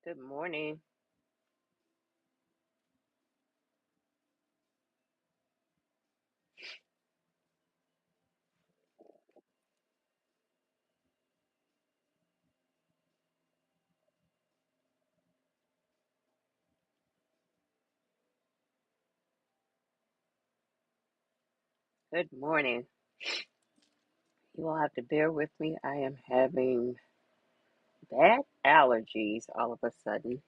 Good morning. Good morning. You will have to bear with me. I am having bad allergies all of a sudden.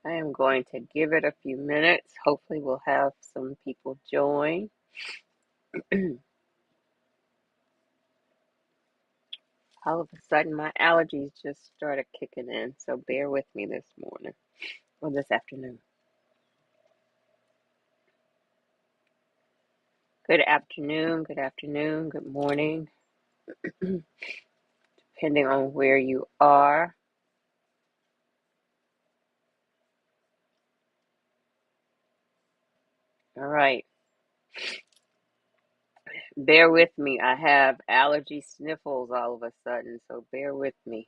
I am going to give it a few minutes. Hopefully, we'll have some people join. All of a sudden, my allergies just started kicking in. So bear with me this morning or this afternoon. Good afternoon, good afternoon, good morning, depending on where you are. All right. Bear with me. I have allergy sniffles all of a sudden, so bear with me.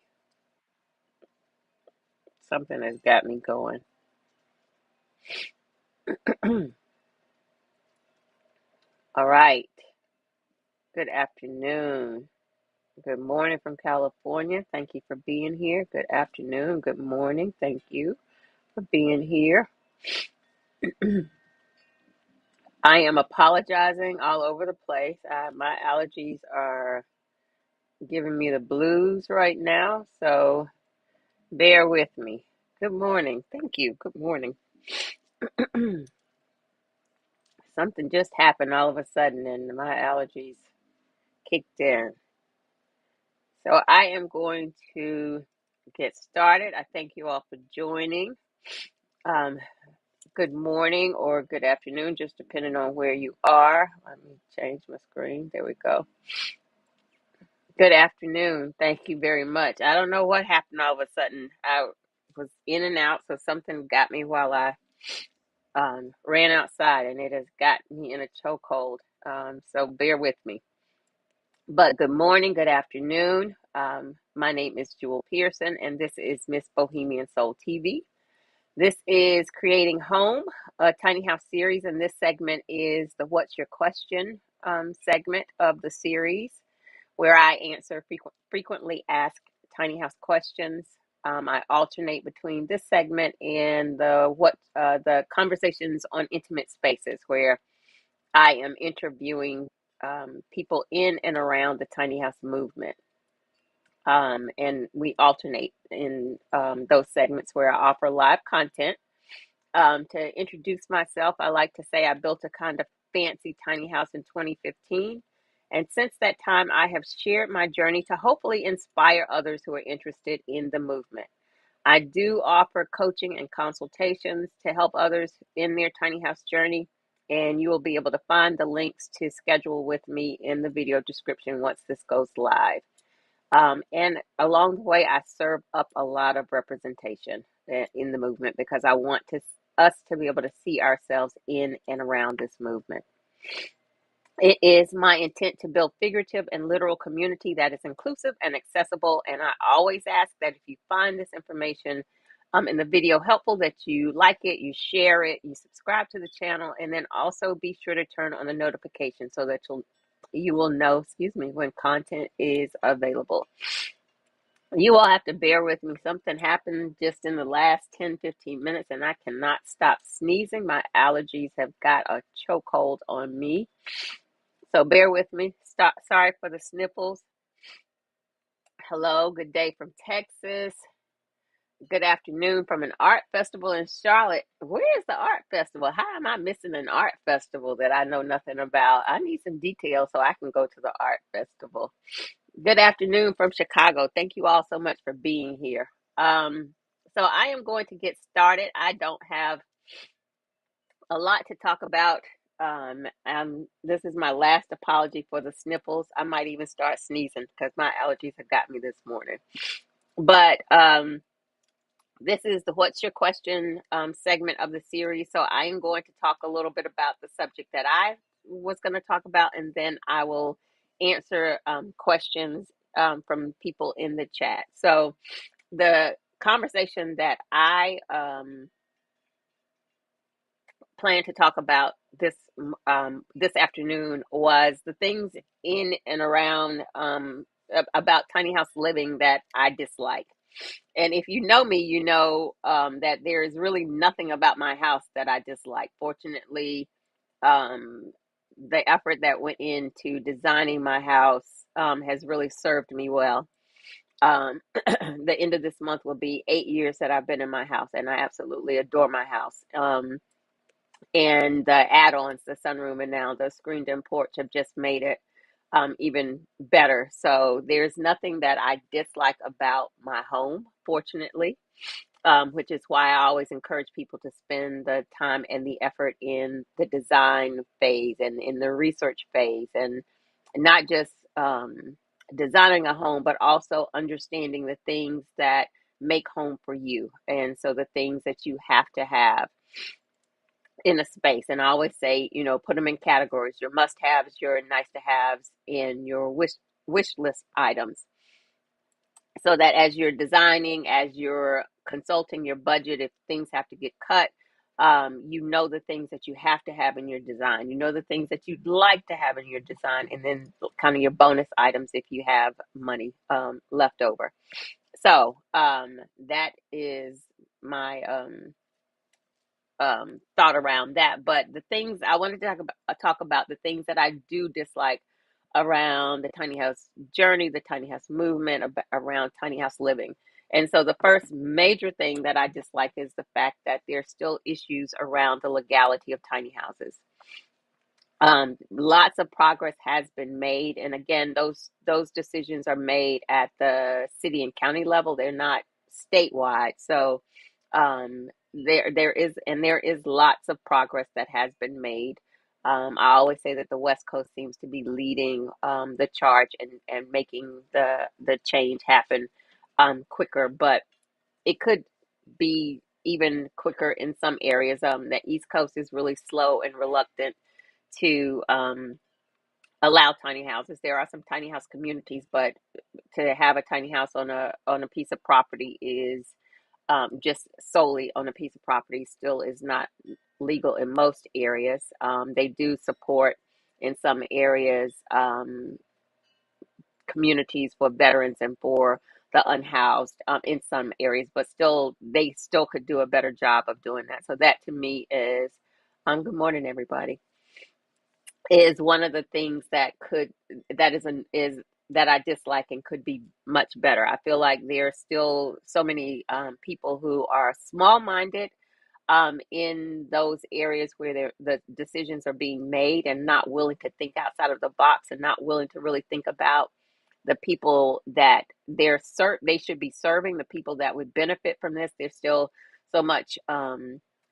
Something has got me going. All right. Good afternoon. Good morning from California. Thank you for being here. Good afternoon. Good morning. Thank you for being here. I am apologizing all over the place. My allergies are giving me the blues right now, so bear with me. Good morning. Thank you. Good morning. Something just happened all of a sudden, and my allergies kicked in. So I am going to get started. I thank you all for joining. Um, Good morning or good afternoon, just depending on where you are. Let me change my screen. There we go. Good afternoon. Thank you very much. I don't know what happened all of a sudden. I was in and out, so something got me while I ran outside, and it has got me in a chokehold. So bear with me. But good morning, good afternoon. My name is Jewel Pearson, and this is Miss Bohemian Soul TV. This is Creating Home, a tiny house series, and this segment is the What's Your Question segment of the series, where I answer frequently asked tiny house questions. I alternate between this segment and the conversations on intimate spaces, where I am interviewing people in and around the tiny house movement. And we alternate in those segments where I offer live content. To introduce myself, I like to say I built a kind of fancy tiny house in 2015. And since that time, I have shared my journey to hopefully inspire others who are interested in the movement. I do offer coaching and consultations to help others in their tiny house journey. And you will be able to find the links to schedule with me in the video description once this goes live. And along the way, I serve up a lot of representation in the movement because I want us to be able to see ourselves in and around this movement. It is my intent to build figurative and literal community that is inclusive and accessible. And I always ask that if you find this information in the video helpful, that you like it, you share it, you subscribe to the channel, and then also be sure to turn on the notification so that you will know, when content is available. You all have to bear with me. Something happened just in the last 10-15 minutes, and I cannot stop sneezing. My allergies have got a chokehold on me. So bear with me. Sorry for the sniffles. Hello, good day from Texas. Good afternoon from an art festival in Charlotte. Where is the art festival? How am I missing an art festival that I know nothing about? I need some details so I can go to the art festival. Good afternoon from Chicago. Thank you all so much for being here. So I am going to get started. I don't have a lot to talk about. This is my last apology for the sniffles. I might even start sneezing because my allergies have got me this morning. But this is the What's Your Question segment of the series. So I am going to talk a little bit about the subject that I was going to talk about, and then I will answer questions from people in the chat. So the conversation that I plan to talk about this afternoon was the things in and around about tiny house living that I dislike. And if you know me, you know that there is really nothing about my house that I dislike. Fortunately, um, the effort that went into designing my house has really served me well. The end of this month will be 8 years that I've been in my house, and I absolutely adore my house. And the add-ons, the sunroom, and now the screened-in porch have just made it even better. So there's nothing that I dislike about my home, fortunately, which is why I always encourage people to spend the time and the effort in the design phase and in the research phase, and not just designing a home, but also understanding the things that make home for you. And so the things that you have to have in a space. And I always say, put them in categories: your must haves, your nice to haves, and your wish list items. So that as you're designing, as you're consulting your budget, if things have to get cut, you know the things that you have to have in your design. You know the things that you'd like to have in your design, and then kind of your bonus items if you have money left over. So that is my thought around that. But the things I wanted to talk about the things that I do dislike around the tiny house journey, the tiny house movement, around tiny house living. And so the first major thing that I dislike is the fact that there's still issues around the legality of tiny houses. Lots of progress has been made, and again, those decisions are made at the city and county level. They're not statewide. So there is lots of progress that has been made. I always say that the West Coast seems to be leading the charge and making the change happen quicker, but it could be even quicker in some areas. The East Coast is really slow and reluctant to allow tiny houses. There are some tiny house communities, but to have a tiny house on a piece of property is just solely on a piece of property still is not legal in most areas. They do support in some areas communities for veterans and for the unhoused in some areas, but still they still could do a better job of doing that. So that to me is good morning, everybody, is one of the things that I dislike and could be much better. I feel like there's still so many people who are small-minded in those areas where the decisions are being made, and not willing to think outside of the box, and not willing to really think about the people that they should be serving, the people that would benefit from this. There's still so much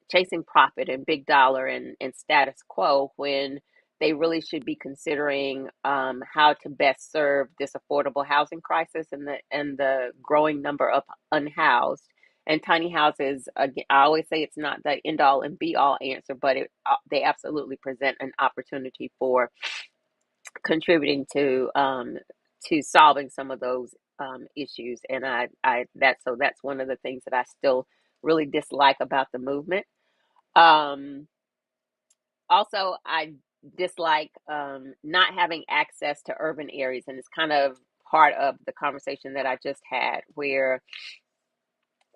chasing profit and big dollar and status quo, when they really should be considering how to best serve this affordable housing crisis and the growing number of unhoused. And tiny houses, again, I always say it's not the end all and be all answer, but they absolutely present an opportunity for contributing to solving some of those issues. And that's one of the things that I still really dislike about the movement. Um, Also, I dislike not having access to urban areas, and it's kind of part of the conversation that I just had, where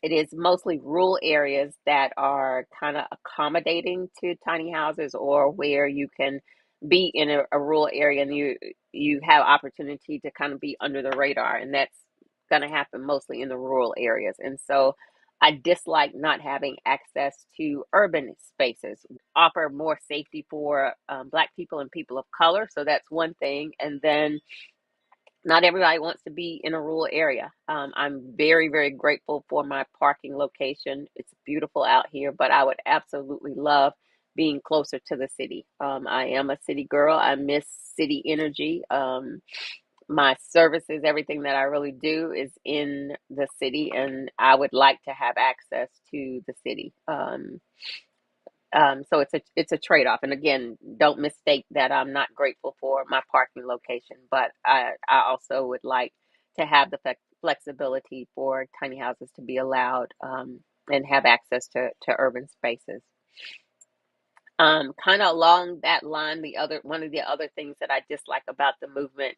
it is mostly rural areas that are kind of accommodating to tiny houses, or where you can be in a rural area and you have opportunity to kind of be under the radar, and that's going to happen mostly in the rural areas. And so I dislike not having access to urban spaces. Offer more safety for Black people and people of color, so that's one thing. And then not everybody wants to be in a rural area. I'm very, very grateful for my parking location. It's beautiful out here, but I would absolutely love being closer to the city. I am a city girl. I miss city energy. My services, everything that I really do is in the city, and I would like to have access to the city. So it's a trade-off. And again, don't mistake that I'm not grateful for my parking location, but I also would like to have the flexibility for tiny houses to be allowed, and have access to urban spaces. Kind of along that line, one of the other things that I dislike about the movement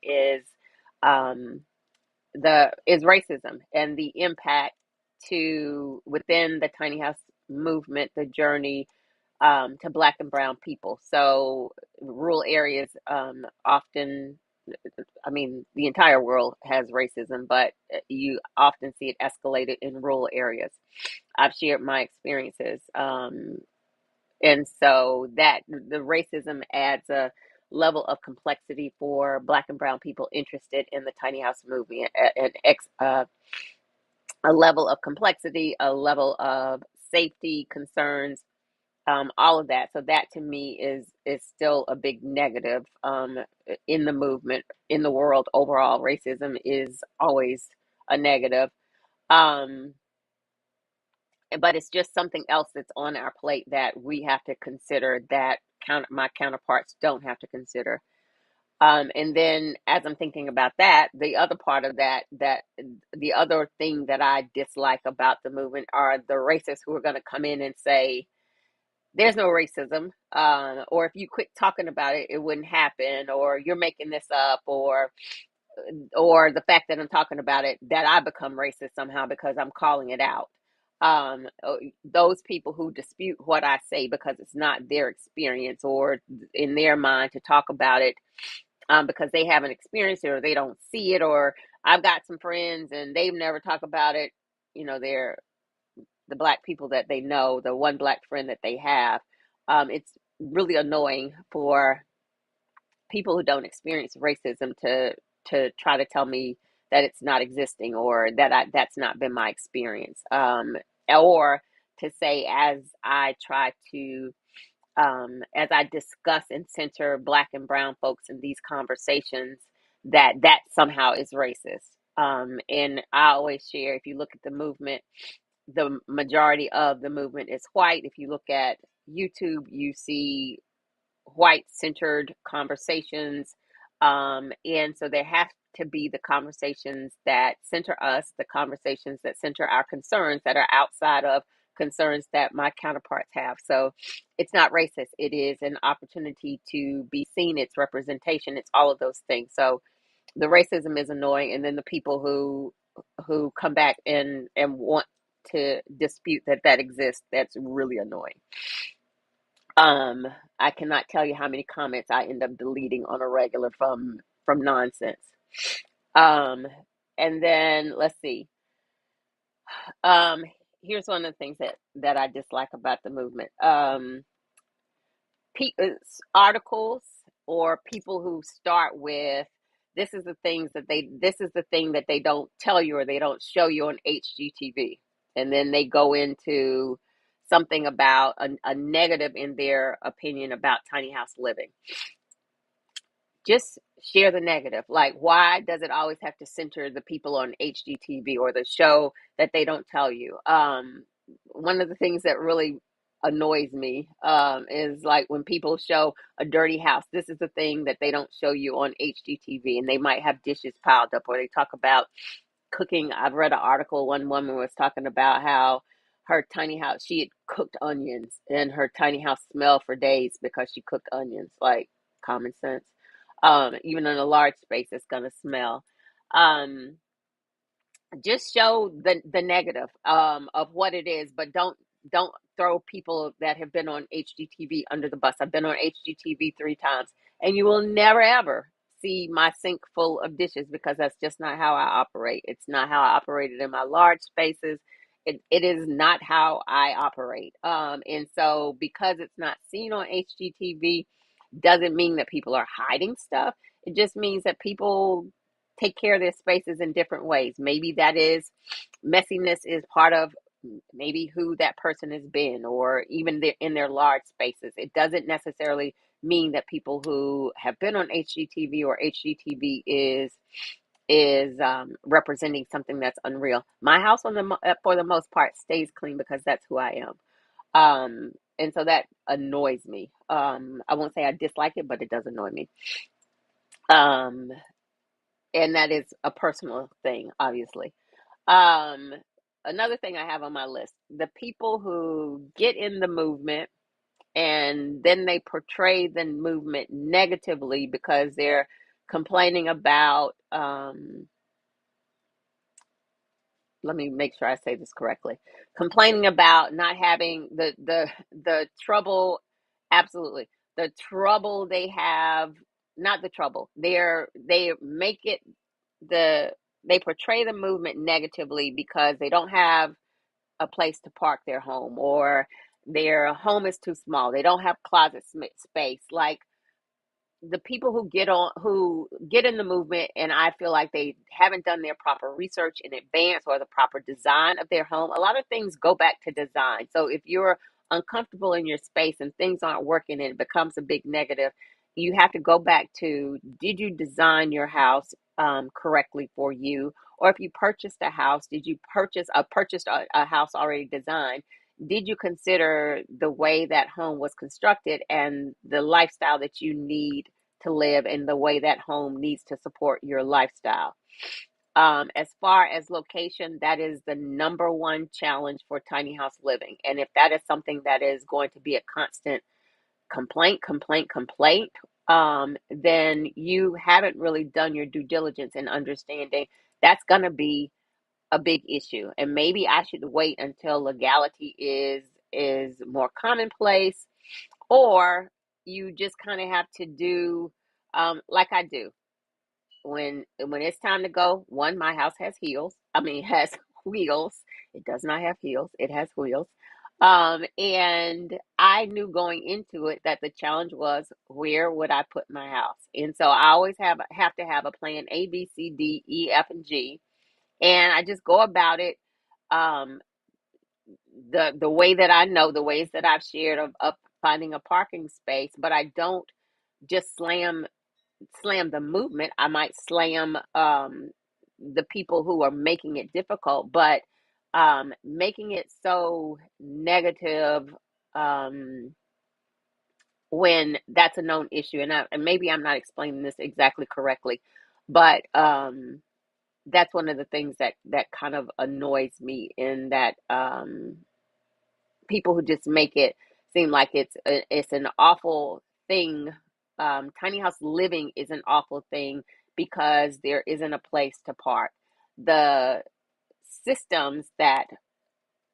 um, is racism and the impact to within the tiny house movement, the journey, to Black and brown people. So rural areas, often, I mean, the entire world has racism, but you often see it escalated in rural areas. I've shared my experiences. And so that the racism adds a level of complexity for Black and brown people interested in the tiny house movement, a level of complexity, a level of safety concerns, all of that. So that to me is still a big negative, in the movement, in the world overall. Racism is always a negative. Um, but it's just something else that's on our plate that we have to consider, that my counterparts don't have to consider. And then as I'm thinking about that, the other part of that the other thing that I dislike about the movement are the racists who are going to come in and say, there's no racism, or if you quit talking about it, it wouldn't happen, or you're making this up, or the fact that I'm talking about it, that I become racist somehow because I'm calling it out. Those people who dispute what I say because it's not their experience or in their mind to talk about it, because they haven't experienced it or they don't see it, or I've got some friends and they've never talked about it. They're the Black people that they know, the one Black friend that they have. It's really annoying for people who don't experience racism to try to tell me that it's not existing, or that's not been my experience, or to say, as I discuss and center Black and brown folks in these conversations, that somehow is racist. And I always share, if you look at the movement, the majority of the movement is white. If you look at YouTube, you see white centered conversations. And so there have to be the conversations that center us, the conversations that center our concerns that are outside of concerns that my counterparts have. So it's not racist. It is an opportunity to be seen. It's representation. It's all of those things. So the racism is annoying. And then the people who come back and want to dispute that exists, that's really annoying. Um, I cannot tell you how many comments I end up deleting on a regular from nonsense. Um, and then let's see. Um, Here's one of the things that I dislike about the movement. Articles or people who start with, this is the thing that they don't tell you or they don't show you on HGTV, and then they go into something about a negative in their opinion about tiny house living. Just share the negative. Like, why does it always have to center the people on HGTV or the show that they don't tell you? One of the things that really annoys me, is like when people show a dirty house. This is the thing that they don't show you on HGTV, and they might have dishes piled up, or they talk about cooking. I've read an article. One woman was talking about how her tiny house, she had cooked onions, and her tiny house smelled for days because she cooked onions. Like, common sense. Even in a large space, it's gonna smell. Um, just show the negative, of what it is, but don't throw people that have been on HGTV under the bus. I've been on HGTV 3 times, and you will never ever see my sink full of dishes, because that's just not how I operate. It's not how I operated in my large spaces. It is not how I operate. And so because it's not seen on HGTV doesn't mean that people are hiding stuff. It just means that people take care of their spaces in different ways. Maybe that is messiness is part of maybe who that person has been, or even in their large spaces. It doesn't necessarily mean that people who have been on HGTV or HGTV is representing something that's unreal. My house, for the most part, stays clean because that's who I am. And so that annoys me. I won't say I dislike it, but it does annoy me. Um, and that is a personal thing, obviously. Um, Another thing I have on my list, the people who get in the movement and then they portray the movement negatively because they're complaining about, let me make sure I say this correctly, complaining about not having the trouble, absolutely, the trouble they have, not the trouble, they make it, the they portray the movement negatively because they don't have a place to park their home, or their home is too small, they don't have closet space. Like, the people who get in the movement, and I feel like they haven't done their proper research in advance, or the proper design of their home. A lot of things go back to design. So if you're uncomfortable in your space and things aren't working and it becomes a big negative, you have to go back to, did you design your house correctly for you? Or if you purchased a house, did you purchased a house already designed? Did you consider the way that home was constructed and the lifestyle that you need to live, and the way that home needs to support your lifestyle? As far as location, that is the number one challenge for tiny house living. And if that is something that is going to be a constant complaint, then you haven't really done your due diligence in understanding that's going to be a big issue. And maybe I should wait until legality is more commonplace, or you just kind of have to do like I do. When it's time to go, one, my house has heels. I mean, has wheels. It does not have heels. It has wheels. And I knew going into it that the challenge was, where would I put my house? And so I always have to have a plan A, B, C, D, E, F, and G, and I just go about it um, the way that I know, the ways that I've shared of finding a parking space. But I don't just slam the movement. I might slam the people who are making it difficult, but making it so negative um, when that's a known issue. And maybe I'm not explaining this exactly correctly, but that's one of the things that kind of annoys me, in that people who just make it seem like it's an awful thing. Tiny house living is an awful thing because there isn't a place to park. The systems that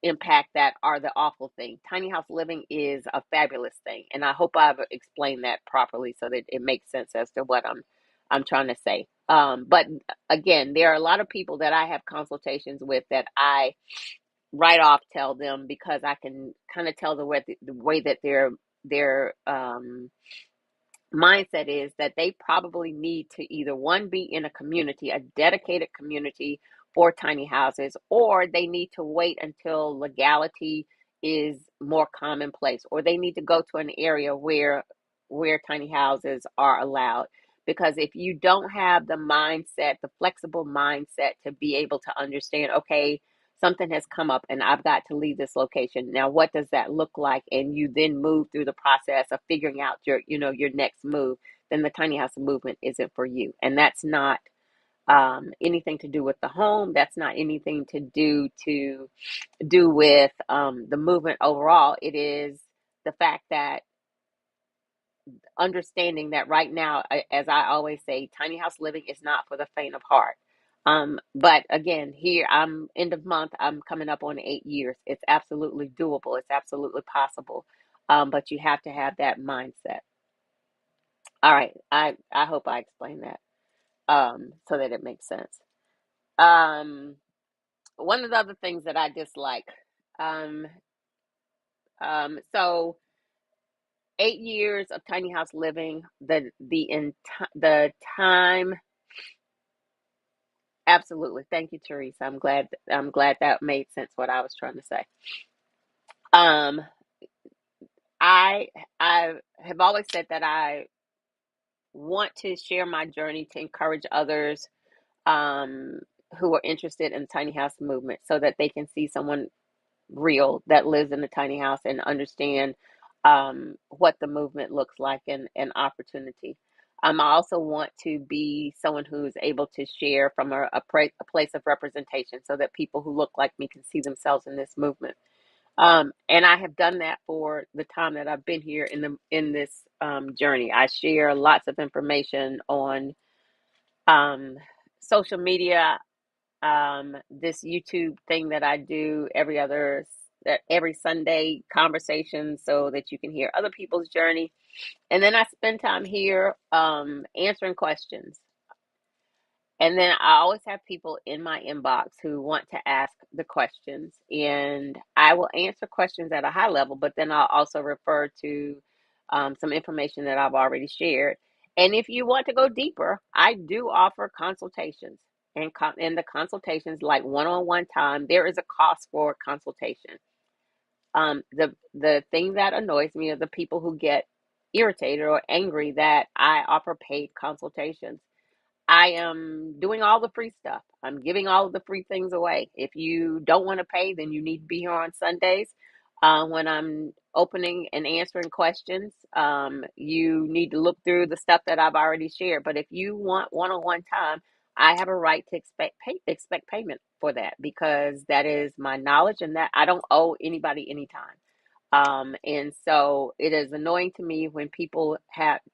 impact that are the awful thing. Tiny house living is a fabulous thing, and I hope I've explained that properly so that it makes sense as to what I'm trying to say. But again, there are a lot of people that I have consultations with that I right off tell them, because I can kind of tell the way that their mindset is, that they probably need to either, one, be in a community, a dedicated community for tiny houses, or they need to wait until legality is more commonplace, or they need to go to an area where tiny houses are allowed. Because if you don't have the mindset, the flexible mindset, to be able to understand, okay, something has come up and I've got to leave this location. Now, what does that look like? And you then move through the process of figuring out your next move. Then the tiny house movement isn't for you. And that's not anything to do with the home. That's not anything to do with the movement overall. It is the fact that, understanding that right now, as I always say, tiny house living is not for the faint of heart. But again, here I'm end of month, I'm coming up on 8 years. It's absolutely doable. It's absolutely possible. But you have to have that mindset. All right. I hope I explained that so that it makes sense. Um, One of the other things that I dislike. Um, so 8 years of tiny house living, the time. Absolutely. Thank you, Teresa. I'm glad that made sense what I was trying to say. Um, I I have always said that I want to share my journey to encourage others um, who are interested in the tiny house movement, so that they can see someone real that lives in a tiny house and understand what the movement looks like, and opportunity. I also want to be someone who's able to share from a place of representation so that people who look like me can see themselves in this movement. And I have done that for the time that I've been here in this journey. I share lots of information on um, social media, this YouTube thing that I do every Sunday conversation so that you can hear other people's journey. And then I spend time here answering questions. And then I always have people in my inbox who want to ask the questions, and I will answer questions at a high level, but then I'll also refer to some information that I've already shared. And if you want to go deeper, I do offer consultations, and the consultations, like one-on-one time, there is a cost for consultation. The thing that annoys me are the people who get irritated or angry that I offer paid consultations. I am doing all the free stuff. I'm giving all of the free things away. If you don't want to pay, then you need to be here on Sundays when I'm opening and answering questions. You need to look through the stuff that I've already shared. But if you want one-on-one time, I have a right to expect payment for that, because that is my knowledge and that I don't owe anybody any time. And so it is annoying to me when people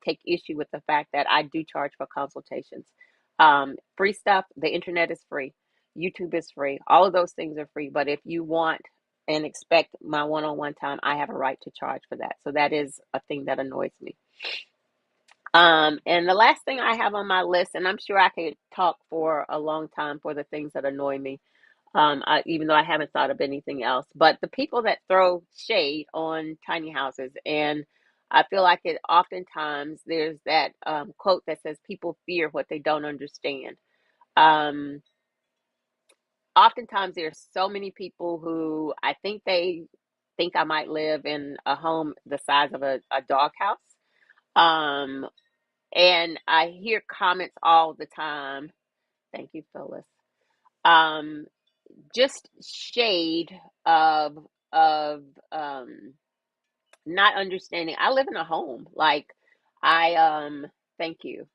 take issue with the fact that I do charge for consultations. Free stuff, the internet is free, YouTube is free, all of those things are free. But if you want and expect my one-on-one time, I have a right to charge for that. So that is a thing that annoys me. And the last thing I have on my list, and I'm sure I could talk for a long time for the things that annoy me, even though I haven't thought of anything else. But the people that throw shade on tiny houses, and I feel like it oftentimes there's that quote that says people fear what they don't understand. Um, Oftentimes there's so many people who I think they think I might live in a home the size of a doghouse. Um, and I hear comments all the time. Thank you, Phyllis. Um, just shade of of um not understanding. I live in a home. Like I thank you.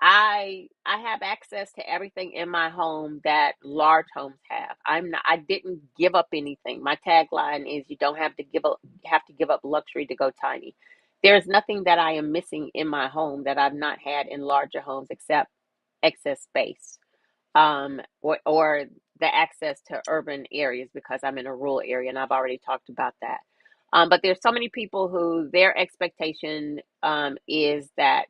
I have access to everything in my home that large homes have. I didn't give up anything. My tagline is you don't have to give up luxury to go tiny. There's nothing that I am missing in my home that I've not had in larger homes except excess space, or the access to urban areas, because I'm in a rural area, and I've already talked about that. But there's so many people who their expectation is that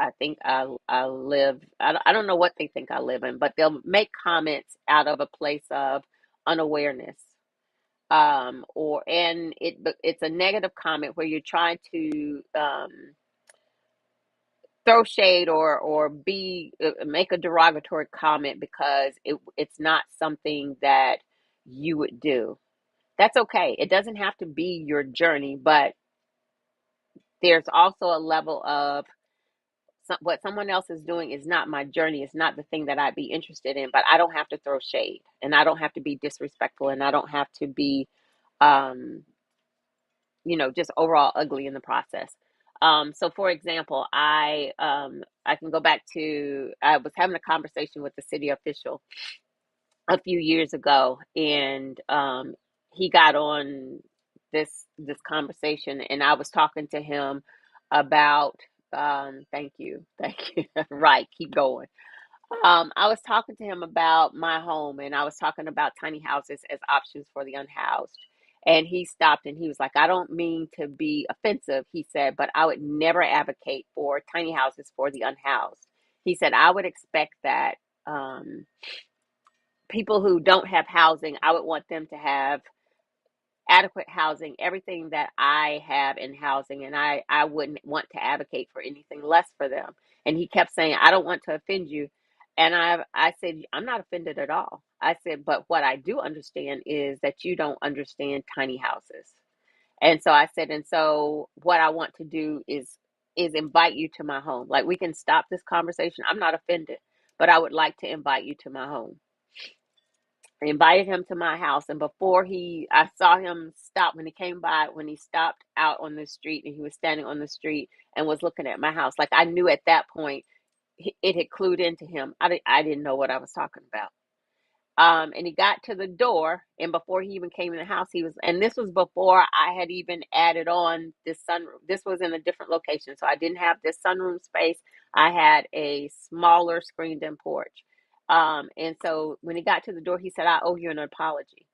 I think I live. I don't know what they think I live in, but they'll make comments out of a place of unawareness, it's a negative comment where you're trying to throw shade or be make a derogatory comment because it's not something that you would do. That's okay. It doesn't have to be your journey, but there's also a level of what someone else is doing is not my journey. It's not the thing that I'd be interested in, but I don't have to throw shade, and I don't have to be disrespectful, and I don't have to be um, just overall ugly in the process. So for example, I can go back to I was having a conversation with the city official a few years ago, and he got on this conversation, and I was talking to him about thank you, right, keep going. I was talking to him about my home, and I was talking about tiny houses as options for the unhoused. And he stopped and he was like, I don't mean to be offensive, he said, but I would never advocate for tiny houses for the unhoused. He said, I would expect that people who don't have housing, I would want them to have adequate housing, everything that I have in housing, and I wouldn't want to advocate for anything less for them. And he kept saying, I don't want to offend you. And I said, I'm not offended at all. I said, but what I do understand is that you don't understand tiny houses. And so I said, and so what I want to do is invite you to my home. Like, we can stop this conversation. I'm not offended, but I would like to invite you to my home. I invited him to my house, and I saw him stop when he came by, when he stopped out on the street and he was standing on the street and was looking at my house. Like, I knew at that point it had clued into him. I didn't know what I was talking about. And he got to the door, and before he even came in the house, and this was before I had even added on this sunroom. This was in a different location, so I didn't have this sunroom space. I had a smaller screened-in porch. And so when he got to the door, he said, "I owe you an apology."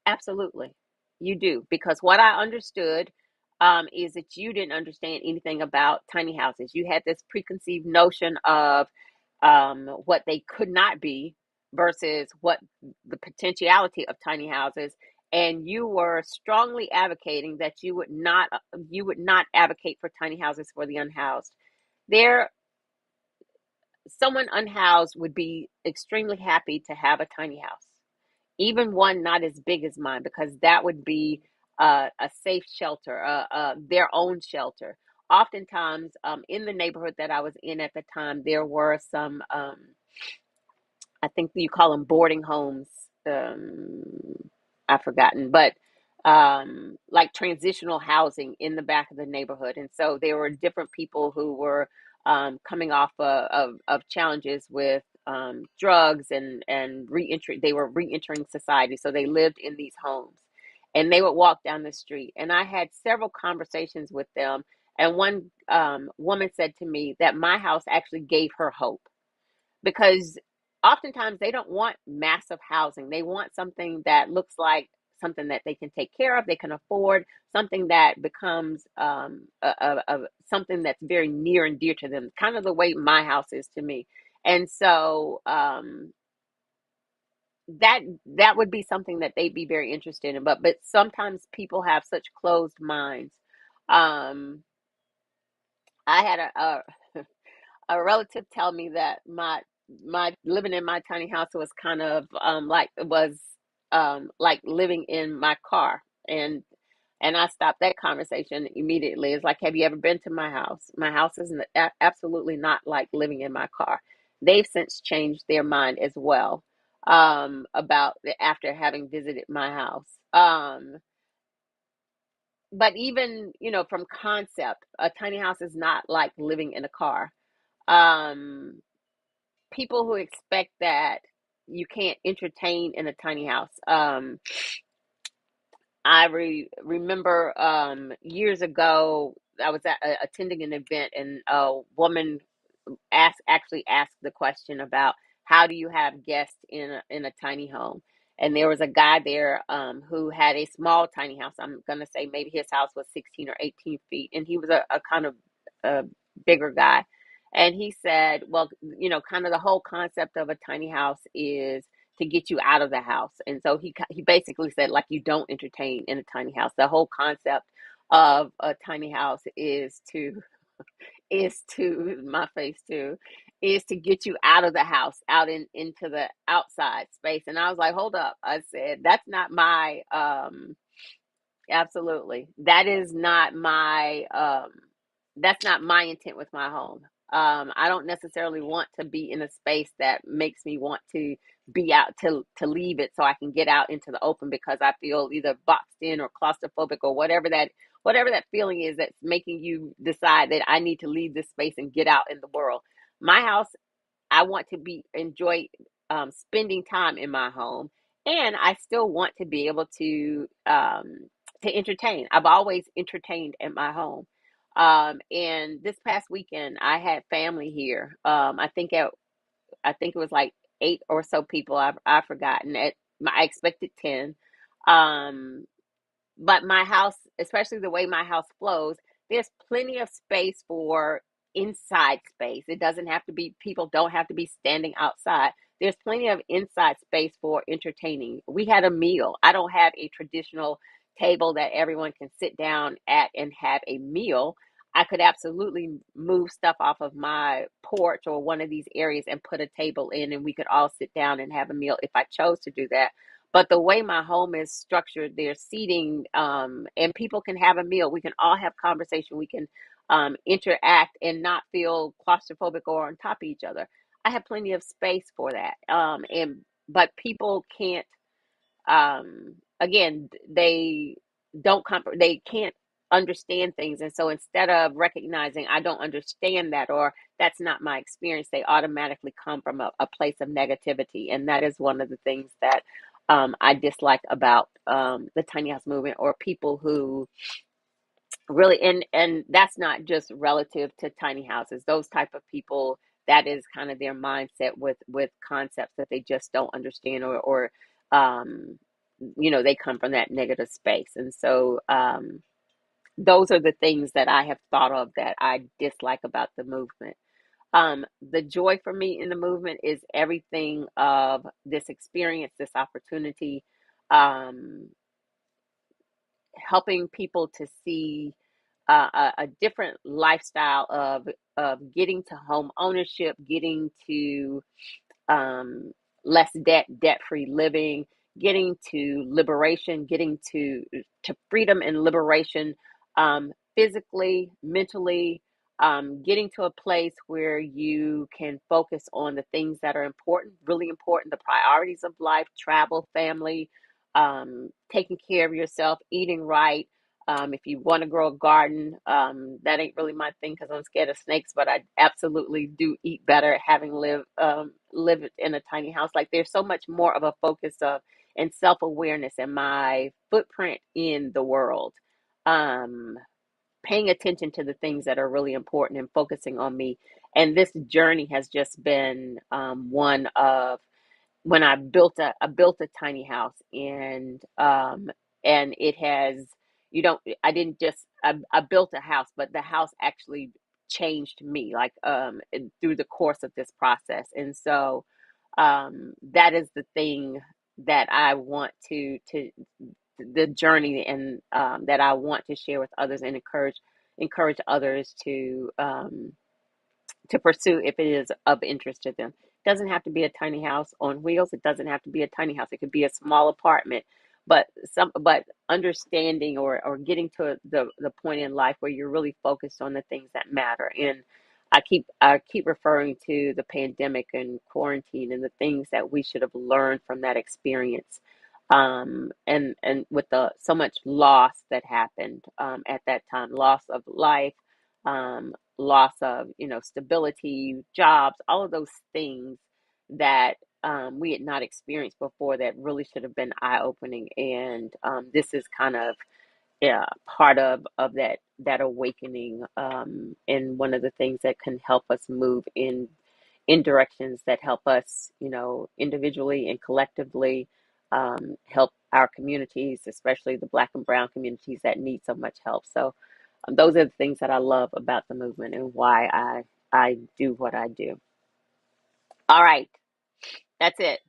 Absolutely, you do, because what I understood is that you didn't understand anything about tiny houses. You had this preconceived notion of what they could not be versus what the potentiality of tiny houses, and you were strongly advocating that you would not advocate for tiny houses for the unhoused. There, someone unhoused would be extremely happy to have a tiny house, even one not as big as mine, because that would be a safe shelter, their own shelter. Oftentimes, in the neighborhood that I was in at the time, there were some I think you call them boarding homes. Um, I've forgotten, but like transitional housing in the back of the neighborhood. And so there were different people who were coming off of challenges with drugs and reentry. They were reentering society. So they lived in these homes, and they would walk down the street. And I had several conversations with them. And one woman said to me that my house actually gave her hope, because oftentimes they don't want massive housing. They want something that looks like something that they can take care of, they can afford, something that becomes something that's very near and dear to them, kind of the way my house is to me. And so that would be something that they'd be very interested in. But sometimes people have such closed minds. Um, I had a relative tell me that my living in my tiny house was kind of like living in my car. And I stopped that conversation immediately. It's like, have you ever been to my house? My house is absolutely not like living in my car. They've since changed their mind as well, about after having visited my house. But even, from concept, a tiny house is not like living in a car. Um, People who expect that you can't entertain in a tiny house. I remember years ago, I was attending an event, and a woman actually asked the question about, how do you have guests in a tiny home? And there was a guy there who had a small tiny house. I'm gonna say maybe his house was 16 or 18 feet, and he was a kind of a bigger guy. And he said, well, kind of the whole concept of a tiny house is to get you out of the house. And so he basically said, like, you don't entertain in a tiny house. The whole concept of a tiny house is to my face too, is to get you out of the house, out into the outside space. And I was like, hold up. I said, that's not my absolutely. That's not my intent with my home. I don't necessarily want to be in a space that makes me want to be out, to leave it so I can get out into the open, because I feel either boxed in or claustrophobic, or whatever that feeling is that's making you decide that I need to leave this space and get out in the world. My house, I want to be enjoy spending time in my home, and I still want to be able to entertain. I've always entertained at my home. And this past weekend, I had family here. I think it was like eight or so people. I've forgotten it. I expected 10. Um, but my house, especially the way my house flows, there's plenty of space for inside space. It doesn't have to be, people don't have to be standing outside. There's plenty of inside space for entertaining. We had a meal. I don't have a traditional table that everyone can sit down at and have a meal. I could absolutely move stuff off of my porch or one of these areas and put a table in, and we could all sit down and have a meal if I chose to do that. But the way my home is structured, there's seating, and people can have a meal. We can all have conversation. We can interact and not feel claustrophobic or on top of each other. I have plenty of space for that. But people can't. again, they they can't understand things. And so instead of recognizing I don't understand that, or that's not my experience, they automatically come from a place of negativity. And that is one of the things that I dislike about the tiny house movement, or people who really, and that's not just relative to tiny houses. Those type of people, that is kind of their mindset with concepts that they just don't understand, or um they come from that negative space. And so those are the things that I have thought of that I dislike about the movement. The joy for me in the movement is everything of this experience, this opportunity, um, helping people to see a different lifestyle of getting to home ownership, getting to um, less debt-free living, getting to liberation, getting to freedom and liberation, physically, mentally, getting to a place where you can focus on the things that are important, really important, the priorities of life: travel, family, taking care of yourself, eating right. If you want to grow a garden, that ain't really my thing because I'm scared of snakes, but I absolutely do eat better having lived in a tiny house. Like, there's so much more of a focus of and self-awareness and my footprint in the world. Um, Paying attention to the things that are really important and focusing on me. And this journey has just been one of, when I built a tiny house, and it has, I didn't just I built a house, but the house actually changed me, like through the course of this process. And so that is the thing that I want to the journey, and that I want to share with others, and encourage others to pursue if it is of interest to them. It doesn't have to be a tiny house on wheels. It doesn't have to be a tiny house. It could be a small apartment, but understanding, or getting to the point in life where you're really focused on the things that matter. And I keep referring to the pandemic and quarantine and the things that we should have learned from that experience. And with the so much loss that happened at that time, loss of life, loss of stability, jobs, all of those things that we had not experienced before, that really should have been eye opening. And this is kind of, yeah, part of that awakening, and one of the things that can help us move in directions that help us, individually and collectively, help our communities, especially the Black and Brown communities that need so much help. So those are the things that I love about the movement, and why I do what I do. All right, that's it.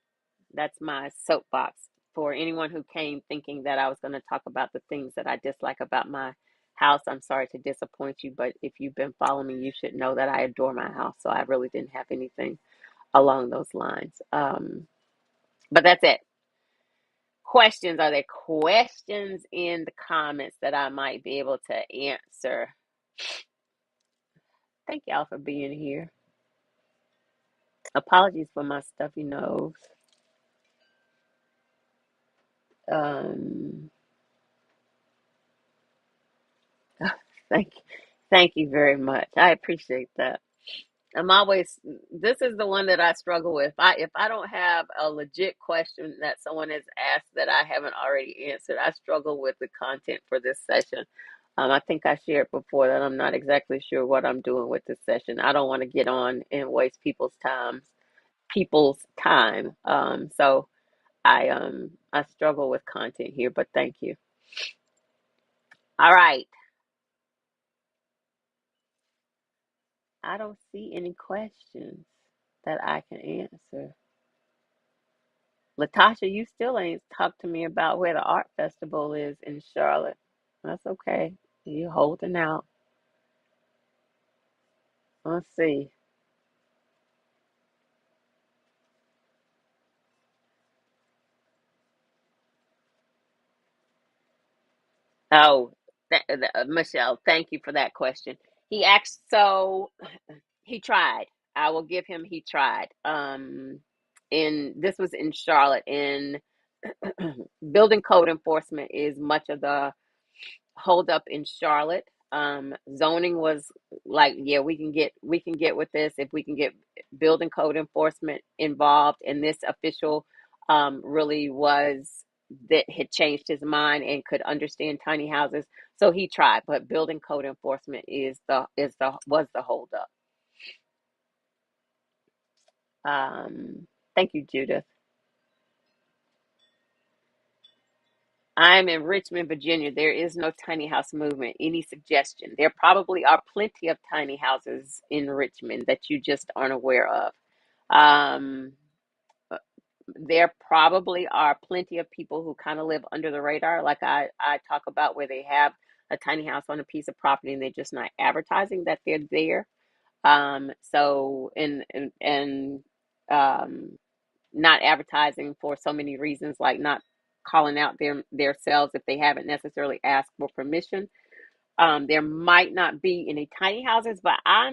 That's my soapbox. For anyone who came thinking that I was going to talk about the things that I dislike about my house, I'm sorry to disappoint you, but if you've been following me, you should know that I adore my house. So I really didn't have anything along those lines. But that's it. Questions? Are there questions in the comments that I might be able to answer? Thank y'all for being here. Apologies for my stuffy nose. Um, thank, thank you very much. I appreciate that. I'm always, this is the one that I struggle with. If I don't have a legit question that someone has asked that I haven't already answered, I struggle with the content for this session. I think I shared before that I'm not exactly sure what I'm doing with this session. I don't want to get on and waste people's time. So I struggle with content here, but thank you. All right. I don't see any questions that I can answer. Latasha, you still ain't talked to me about where the art festival is in Charlotte. That's okay. You holding out. Let's see. Oh, Michelle, thank you for that question. He asked, so he tried. I will give him, he tried. In This was in Charlotte in Building code enforcement is much of the holdup in Charlotte. Zoning was like, yeah, we can get with this if we can get building code enforcement involved. And this official really was that had changed his mind and could understand tiny houses, so he tried. But building code enforcement was the holdup. Thank you, Judith. I'm in Richmond, Virginia. There is no tiny house movement. Any suggestion? There probably are plenty of tiny houses in Richmond that you just aren't aware of. Um, there probably are plenty of people who kind of live under the radar, like I talk about, where they have a tiny house on a piece of property and they're just not advertising that they're there. So and um, not advertising for so many reasons, like not calling out their selves if they haven't necessarily asked for permission. There might not be any tiny houses, but I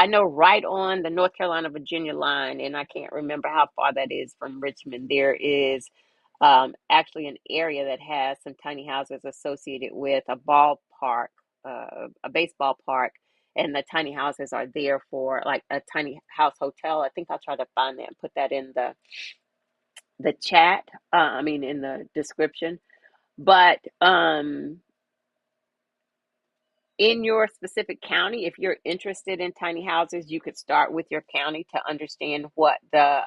know right on the North Carolina Virginia line, and I can't remember how far that is from Richmond. There is actually an area that has some tiny houses associated with a ballpark, a baseball park, and the tiny houses are there for like a tiny house hotel. I think I'll try to find that and put that in the chat. I mean, in the description. But in your specific county, if you're interested in tiny houses, you could start with your county to understand what the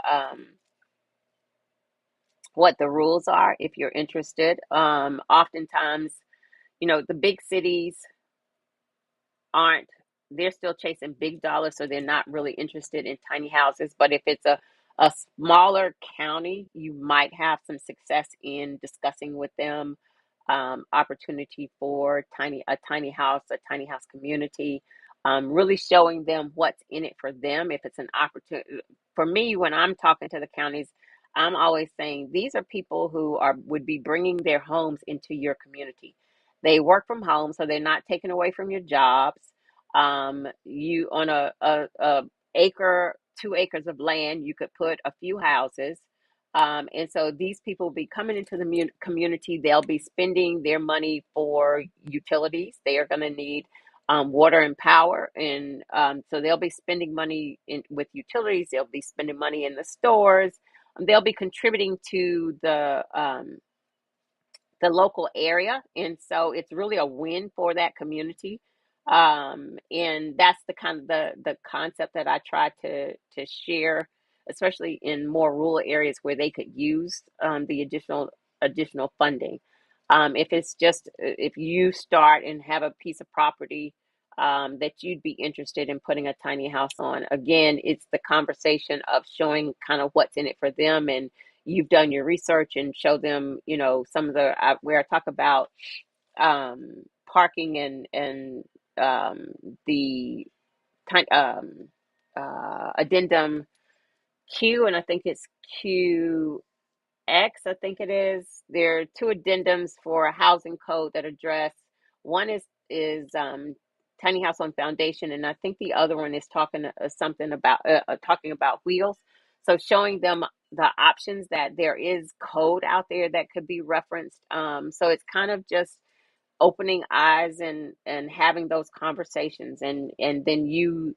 rules are if you're interested. Oftentimes, the big cities aren't, they're still chasing big dollars, so they're not really interested in tiny houses. But if it's a smaller county, you might have some success in discussing with them opportunity for a tiny house community, really showing them what's in it for them. If it's an opportunity, for me, when I'm talking to the counties, I'm always saying these are people who would be bringing their homes into your community. They work from home, so they're not taken away from your jobs. You on a acre, 2 acres of land, you could put a few houses. And so these people will be coming into the community. They'll be spending their money for utilities. They are going to need water and power. And so they'll be spending money with utilities. They'll be spending money in the stores. They'll be contributing to the local area, and so it's really a win for that community. And that's the kind of the concept that I try to share, especially in more rural areas where they could use the additional funding. If you start and have a piece of property that you'd be interested in putting a tiny house on, again, it's the conversation of showing kind of what's in it for them, and you've done your research, and show them, some of where I talk about parking and the addendum Q, and I think it's Q X, I think it is. There are two addendums for a housing code that address. One is tiny house on foundation, and I think the other one is talking something about talking about wheels. So showing them the options, that there is code out there that could be referenced. So it's kind of just opening eyes and having those conversations, and then you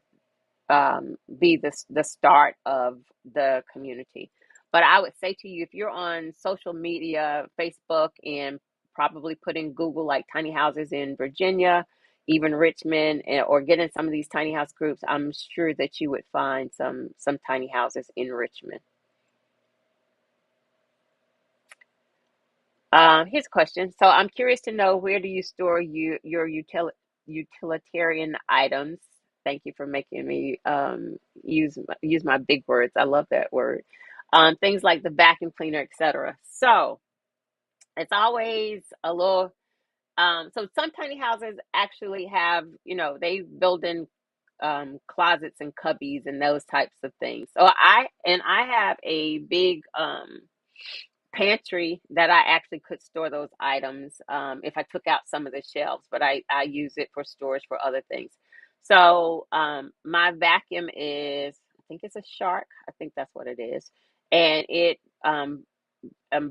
be the start of the community. But I would say to you, if you're on social media, Facebook, and probably put in Google like tiny houses in Virginia, even Richmond, or get in some of these tiny house groups, I'm sure that you would find some tiny houses in Richmond. Here's a question. So I'm curious to know, where do you store your utilitarian items? Thank you for making me use my big words. I love that word. Things like the vacuum cleaner, etc. So it's always a little. So some tiny houses actually have, they build in closets and cubbies and those types of things. So I have a big pantry that I actually could store those items if I took out some of the shelves, but I use it for storage for other things. So my vacuum is, I think it's a Shark. I think that's what it is. and it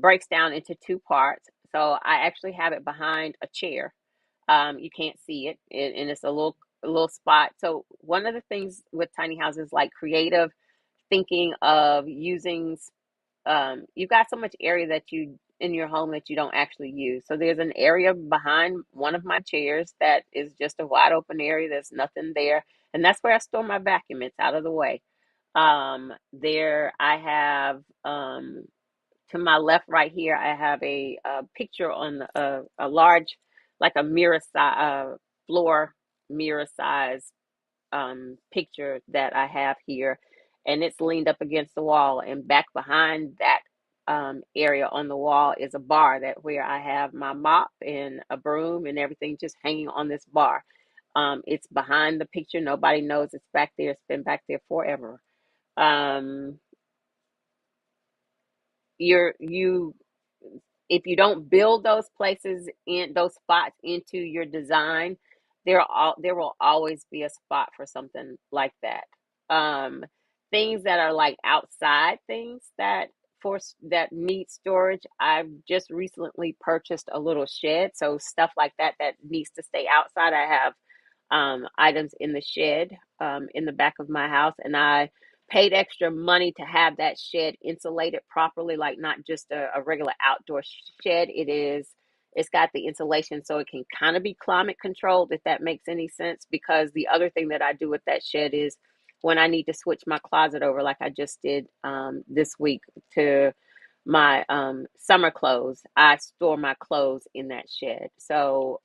breaks down into two parts. So I actually have it behind a chair. You can't see it, and it's a little spot. So one of the things with tiny houses, like creative thinking of using, you've got so much area that you in your home that you don't actually use. So there's an area behind one of my chairs that is just a wide open area. There's nothing there, and that's where I store my vacuum. It's out of the way. There I have, to my left, right here, I have a picture on a large, like a mirror size, floor mirror size picture that I have here, and it's leaned up against the wall. And back behind that area on the wall is a bar that where I have my mop and a broom and everything just hanging on this bar. It's behind the picture. Nobody knows it's back there. It's been back there forever. Um, you if you don't build those places in those spots into your design, there will always be a spot for something like that. Um, Things that are like outside things that need storage. I've just recently purchased a little shed, so stuff like that that needs to stay outside. I have items in the shed in the back of my house, and I paid extra money to have that shed insulated properly, like not just a regular outdoor shed. It's got the insulation so it can kind of be climate controlled, if that makes any sense. Because the other thing that I do with that shed is when I need to switch my closet over, like I just did this week, to my summer clothes, I store my clothes in that shed. So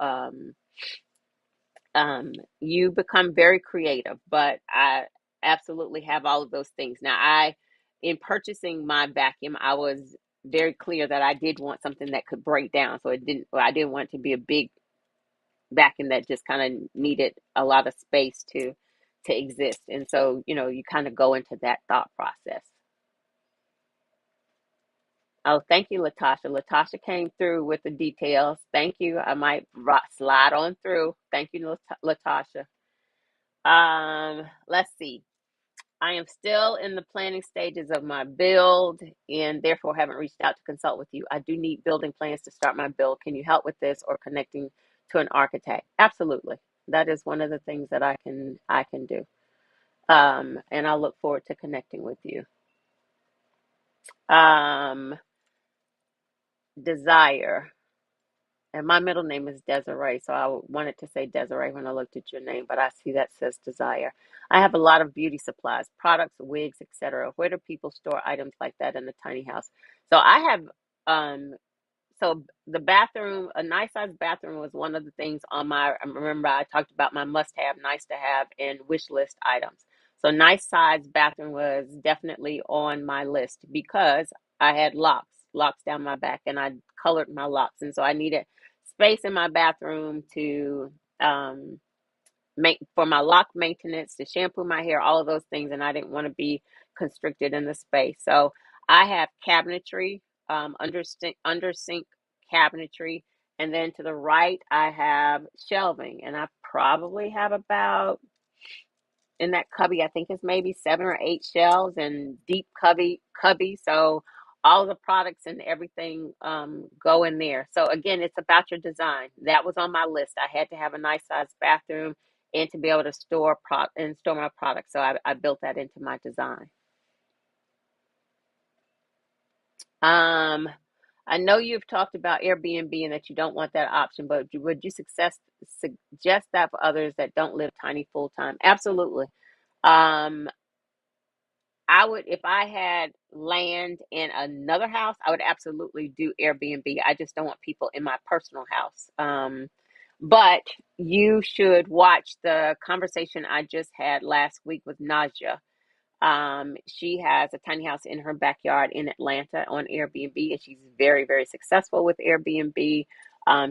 you become very creative, but I absolutely have all of those things. Now, in purchasing my vacuum, I was very clear that I did want something that could break down. So I didn't want it to be a big vacuum that just kind of needed a lot of space to exist. And so, you kind of go into that thought process. Oh, thank you, Latasha. Latasha came through with the details. Thank you. I might slide on through. Thank you, Latasha. Let's see. I am still in the planning stages of my build and therefore haven't reached out to consult with you. I do need building plans to start my build. Can you help with this or connecting to an architect? Absolutely. That is one of the things that I can do. And I look forward to connecting with you. Um, Desire. And my middle name is Desiree, so I wanted to say Desiree when I looked at your name, but I see that says Desire. I have a lot of beauty supplies, products, wigs, etc. Where do people store items like that in a tiny house? So I have, um, so the bathroom, a nice size bathroom was one of the things on my, I remember I talked about my must have, nice to have, and wish list items. So nice size bathroom was definitely on my list because I had locks down my back, and I colored my locks. And so I needed space in my bathroom to um, make for my lock maintenance, to shampoo my hair, all of those things. And I didn't want to be constricted in the space. So I have cabinetry, under sink cabinetry. And then to the right, I have shelving. And I probably have about, in that cubby, I think it's maybe 7 or 8 shelves and deep cubby. So all the products and everything go in there. So again, it's about your design. That was on my list. I had to have a nice sized bathroom and to be able to store my products. So I built that into my design. Um, I know you've talked about Airbnb and that you don't want that option, but would you suggest that for others that don't live tiny full time? Absolutely. Um, I would, if I had land in another house, I would absolutely do Airbnb. I just don't want people in my personal house. But you should watch the conversation I just had last week with Naja. She has a tiny house in her backyard in Atlanta on Airbnb, and she's very, very successful with Airbnb.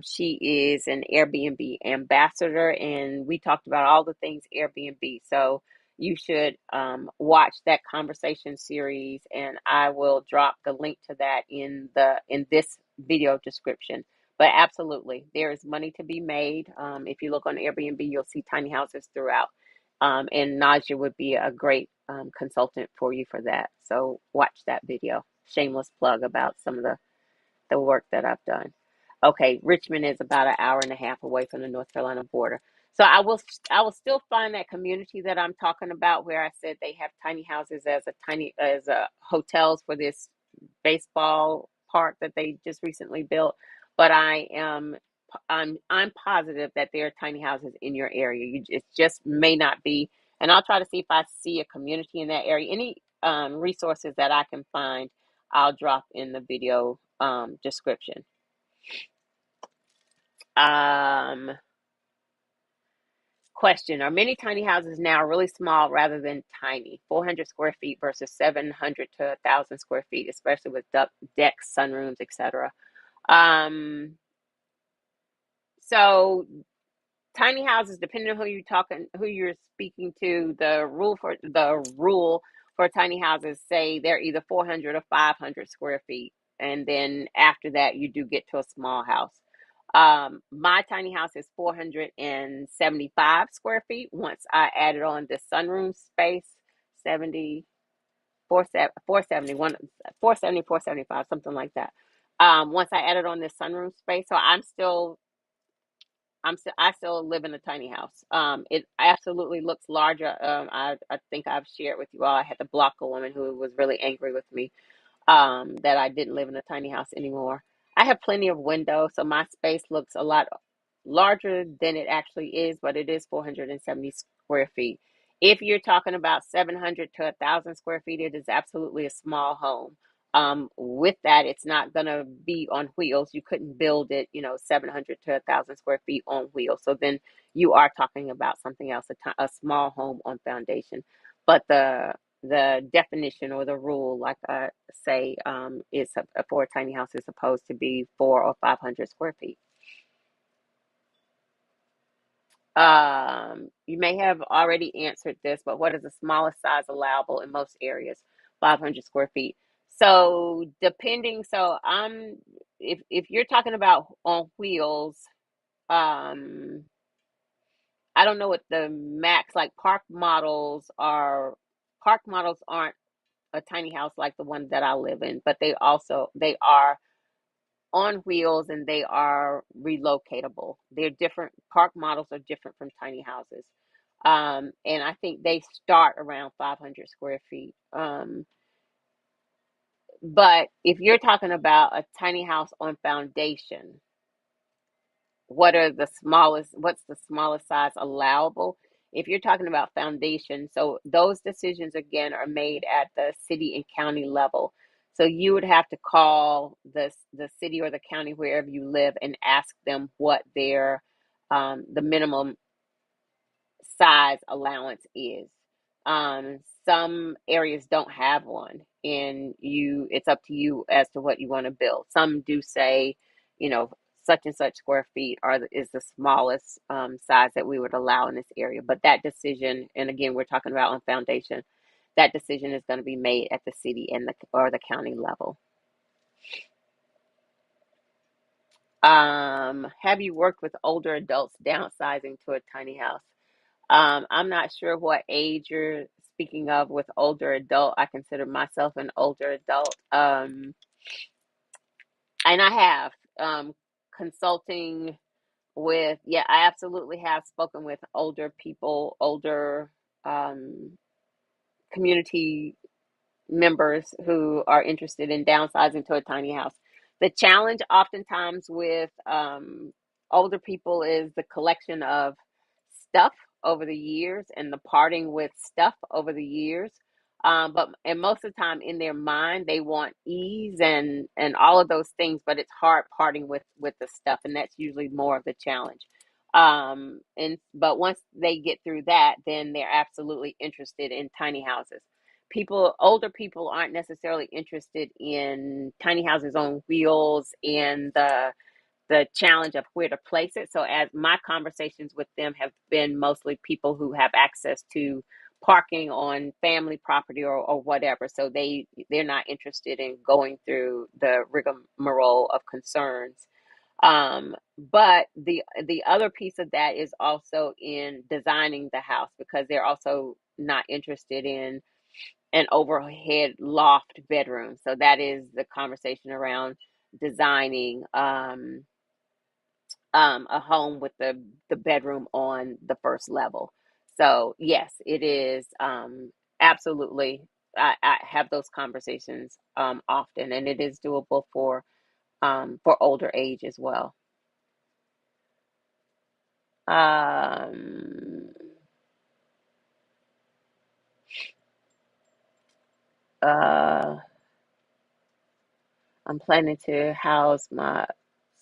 She is an Airbnb ambassador, and we talked about all the things Airbnb. So you should watch that conversation series, and I will drop the link to that in this video description. But absolutely, there is money to be made. If you look on Airbnb, you'll see tiny houses throughout. And Naja would be a great consultant for you for that. So watch that video. Shameless plug about some of the work that I've done. Okay, Richmond is about an hour and a half away from the North Carolina border. So I will still find that community that I'm talking about where I said they have tiny houses as a hotels for this baseball park that they just recently built. But I'm positive that there are tiny houses in your area. It just may not be, and I'll try to see if I see a community in that area. Any resources that I can find, I'll drop in the video description. Um, Question: Are many tiny houses now really small rather than tiny? 400 square feet versus 700 to 1,000 square feet, especially with decks, sunrooms, etc. Um, so tiny houses, depending on who you're speaking to, the rule for tiny houses say they're either 400 or 500 square feet, and then after that you do get to a small house. My tiny house is 475 square feet. Once I added on the sunroom space, 70, 471, 470, 475, something like that. Once I added on this sunroom space, so I still live in a tiny house. It absolutely looks larger. I think I've shared with you all. I had to block a woman who was really angry with me that I didn't live in a tiny house anymore. I have plenty of windows, so my space looks a lot larger than it actually is, but it is 470 square feet. If you're talking about 700 to 1,000 square feet, it is absolutely a small home. With that, it's not going to be on wheels. You couldn't build it, 700 to 1,000 square feet on wheels. So then you are talking about something else, a small home on foundation. But the definition or the rule, like I say, is for a tiny house is supposed to be 400 or 500 square feet. You may have already answered this, but what is the smallest size allowable in most areas? 500 square feet. So depending, so if you're talking about on wheels, um, I don't know what the max, like park models are. Park models aren't a tiny house like the one that I live in, but they are on wheels and they are relocatable. They're different. Park models are different from tiny houses. And I think they start around 500 square feet. But if you're talking about a tiny house on foundation, what's the smallest size allowable? If you're talking about foundation, so those decisions again are made at the city and county level. So you would have to call the city or the county wherever you live and ask them what their the minimum size allowance is. Some areas don't have one, and it's up to you as to what you want to build. Some do say, you know, such and such square feet is the smallest size that we would allow in this area. But that decision, and again, we're talking about on foundation, that decision is going to be made at the city and the county level. Have you worked with older adults downsizing to a tiny house? I'm not sure what age you're speaking of with older adult. I consider myself an older adult. And I have consulting with, yeah, I absolutely have spoken with older people, older um, community members who are interested in downsizing to a tiny house. The challenge oftentimes with older people is the collection of stuff over the years and the parting with stuff over the years. And most of the time in their mind they want ease and all of those things, but it's hard parting with the stuff, and that's usually more of the challenge. And but once they get through that, then they're absolutely interested in tiny houses. Older people aren't necessarily interested in tiny houses on wheels and the challenge of where to place it. So as my conversations with them have been mostly people who have access to parking on family property or whatever. So they're not interested in going through the rigmarole of concerns. But the other piece of that is also in designing the house, because they're also not interested in an overhead loft bedroom. So that is the conversation around designing a home with the bedroom on the first level. So yes, it is absolutely. I have those conversations often, and it is doable for older age as well. Um, uh, I'm planning to house my.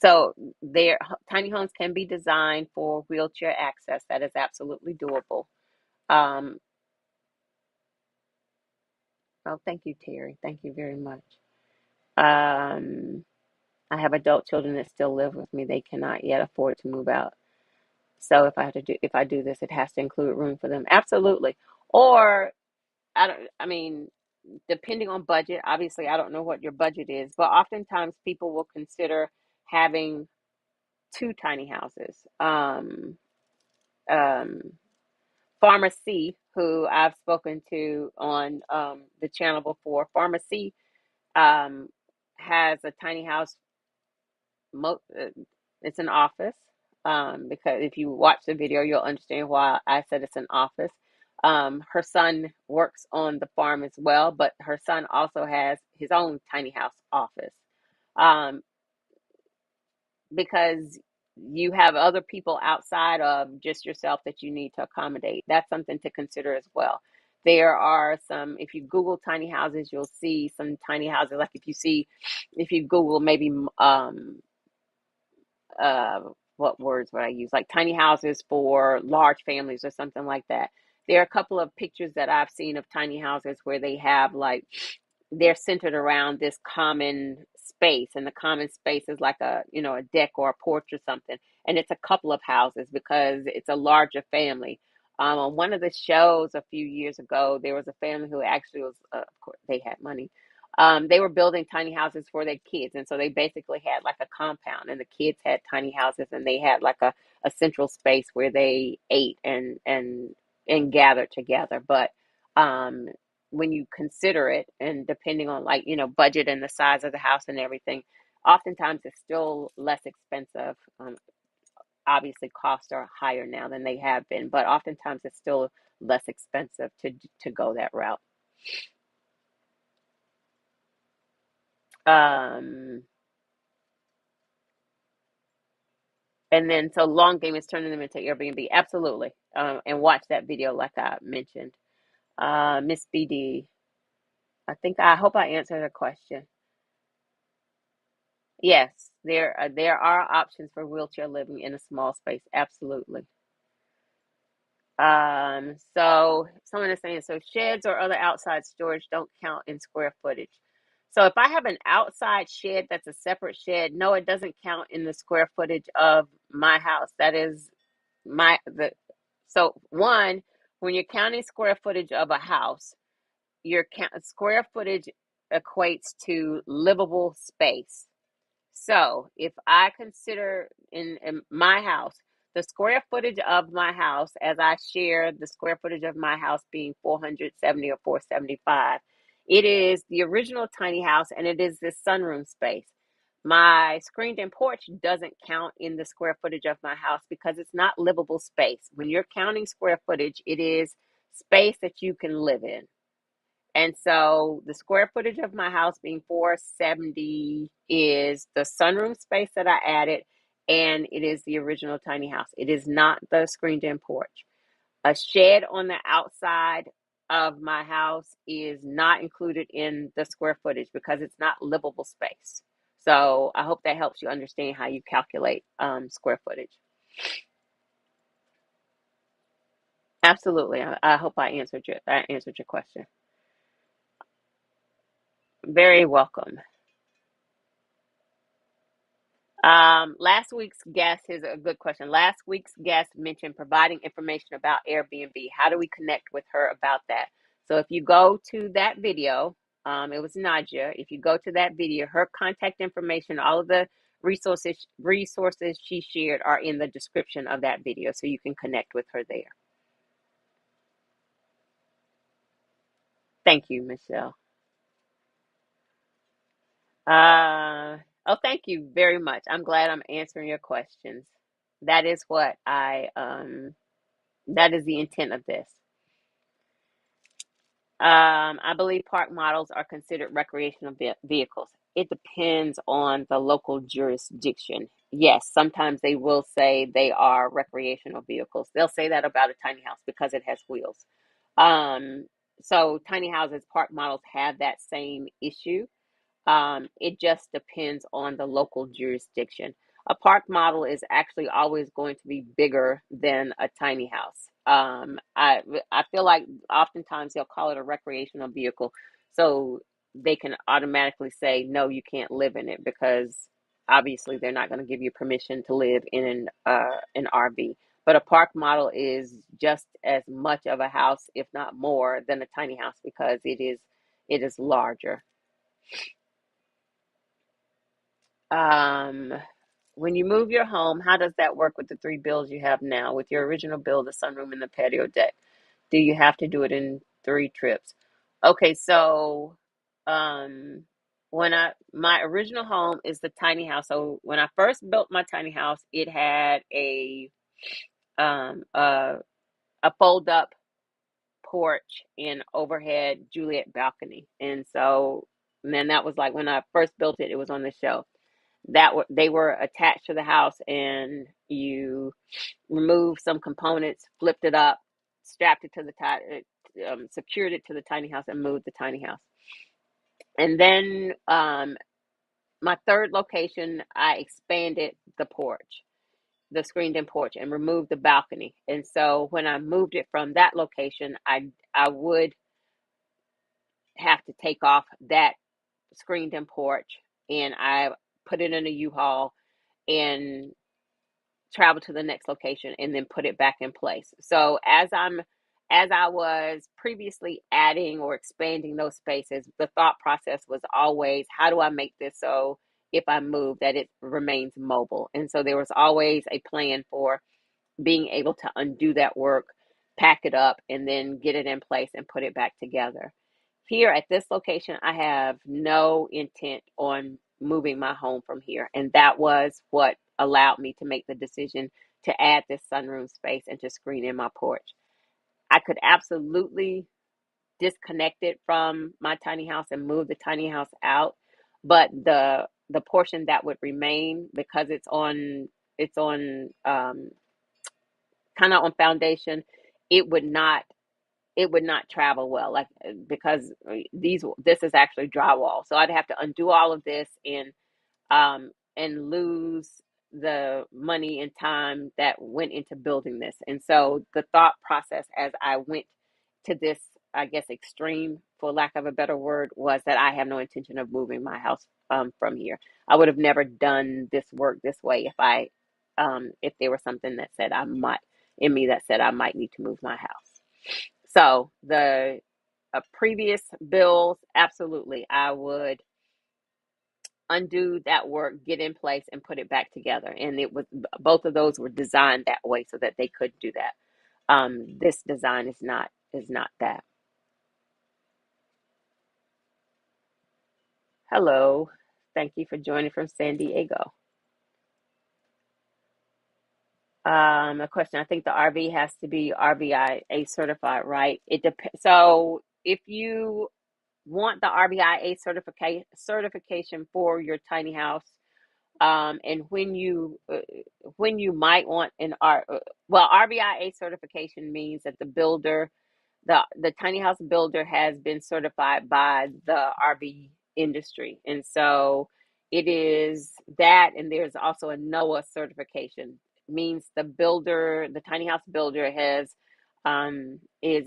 So their tiny homes can be designed for wheelchair access. That is absolutely doable. Um, oh, thank you, Terry. Thank you very much. Um, I have adult children that still live with me. They cannot yet afford to move out. So if I do this, it has to include room for them. Absolutely. Or I don't. I mean, depending on budget. Obviously, I don't know what your budget is, but oftentimes people will consider having two tiny houses. Um, Pharmacy, who I've spoken to on the channel before, Pharmacy um, has a tiny house. It's an office, because if you watch the video, you'll understand why I said it's an office. Her son works on the farm as well, but her son also has his own tiny house office. Um, because you have other people outside of just yourself that you need to accommodate. That's something to consider as well. There are some, if you Google tiny houses, you'll see some tiny houses. Like if you Google maybe, uh, what words would I use? Like tiny houses for large families or something like that. There are a couple of pictures that I've seen of tiny houses where they have like they're centered around this common space, and the common space is like a deck or a porch or something, and it's a couple of houses because it's a larger family. On one of the shows a few years ago, there was a family who actually was, of course they had money. They were building tiny houses for their kids, and so they basically had like a compound, and the kids had tiny houses, and they had like a central space where they ate and gathered together. But um, when you consider it, and depending on like budget and the size of the house and everything, oftentimes it's still less expensive. Obviously, costs are higher now than they have been, but oftentimes it's still less expensive to go that route. Um, And then, so long game is turning them into Airbnb. Absolutely. And watch that video like I mentioned. Miss BD, I hope I answered her question. Yes, there are options for wheelchair living in a small space. Absolutely. So someone is saying, so sheds or other outside storage don't count in square footage. So if I have an outside shed that's a separate shed, no, it doesn't count in the square footage of my house. That is my the so one, when you're counting square footage of a house, your square footage equates to livable space. So if I consider in my house, the square footage of my house, as I share the square footage of my house being 470 or 475, it is the original tiny house, and it is this sunroom space. My screened-in porch doesn't count in the square footage of my house because it's not livable space. When you're counting square footage, it is space that you can live in. And so the square footage of my house being 470 is the sunroom space that I added, and it is the original tiny house. It is not the screened-in porch. A shed on the outside of my house is not included in the square footage because it's not livable space. So I hope that helps you understand how you calculate square footage. Absolutely. I hope I answered your question. Very welcome. Last week's guest, here's a good question. Last week's guest mentioned providing information about Airbnb. How do we connect with her about that? So if you go to that video, it was Nadia. If you go to that video, her contact information, all of the resources she shared are in the description of that video, so you can connect with her there. Thank you, Michelle. Uh, oh, thank you very much. I'm glad I'm answering your questions. That is what that is the intent of this. I believe park models are considered recreational vehicles. It depends on the local jurisdiction. Yes, sometimes they will say they are recreational vehicles. They'll say that about a tiny house because it has wheels. Um, so tiny houses, park models have that same issue. It just depends on the local jurisdiction. A park model is actually always going to be bigger than a tiny house. I feel like oftentimes they'll call it a recreational vehicle, so they can automatically say no, you can't live in it because obviously they're not going to give you permission to live in an RV. But a park model is just as much of a house, if not more, than a tiny house because it is larger. Um, when you move your home, how does that work with the three bills you have now? With your original bill, the sunroom and the patio deck, do you have to do it in three trips? Okay, so um, when I my original home is the tiny house. So when I first built my tiny house, it had um a a fold up porch and overhead Juliet balcony, and so and then that was like when I first built it, it was on the shelf they were attached to the house, and you removed some components, flipped it up, strapped it to the secured it to the tiny house, and moved the tiny house. And then my third location, I expanded the porch, the screened-in porch, and removed the balcony. And so when I moved it from that location, I would have to take off that screened-in porch, and I put it in a U-Haul and travel to the next location and then put it back in place. So as I was previously adding or expanding those spaces, the thought process was always, how do I make this so if I move that it remains mobile? And so there was always a plan for being able to undo that work, pack it up, and then get it in place and put it back together. Here at this location, I have no intent on moving my home from here. And that was what allowed me to make the decision to add this sunroom space and to screen in my porch. I could absolutely disconnect it from my tiny house and move the tiny house out, but the portion that would remain, because it's on kind of on foundation, it would not it would not travel well, like because this is actually drywall, so I'd have to undo all of this and lose the money and time that went into building this. And so the thought process as I went to this, I guess, extreme, for lack of a better word, was that I have no intention of moving my house from here. I would have never done this work this way if there was something that said I might in me that said I might need to move my house. So the previous bills, absolutely, I would undo that work, get in place, and put it back together. And it was both of those were designed that way so that they could do that. This design is not that. Hello, thank you for joining from San Diego. A question. I think the RV has to be RVIA certified, right? It depends. So if you want the RVIA certification for your tiny house, and when you might want well, RVIA certification means that the tiny house builder has been certified by the RV industry, and so it is that, and there's also a NOAA certification. Means the tiny house builder is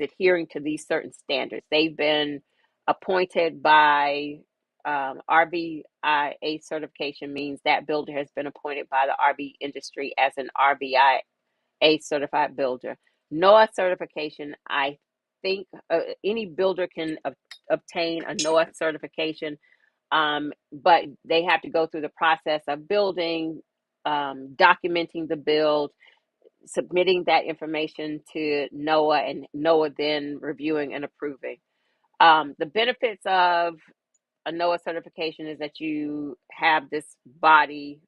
adhering to these certain standards. They've been appointed by RVIA certification means that builder has been appointed by the RV industry as an RVIA certified builder. NOAA certification, I think any builder can obtain a NOAA certification, but they have to go through the process of building, documenting the build, submitting that information to NOAA, and NOAA then reviewing and approving. The benefits of a NOAA certification is that you have this body,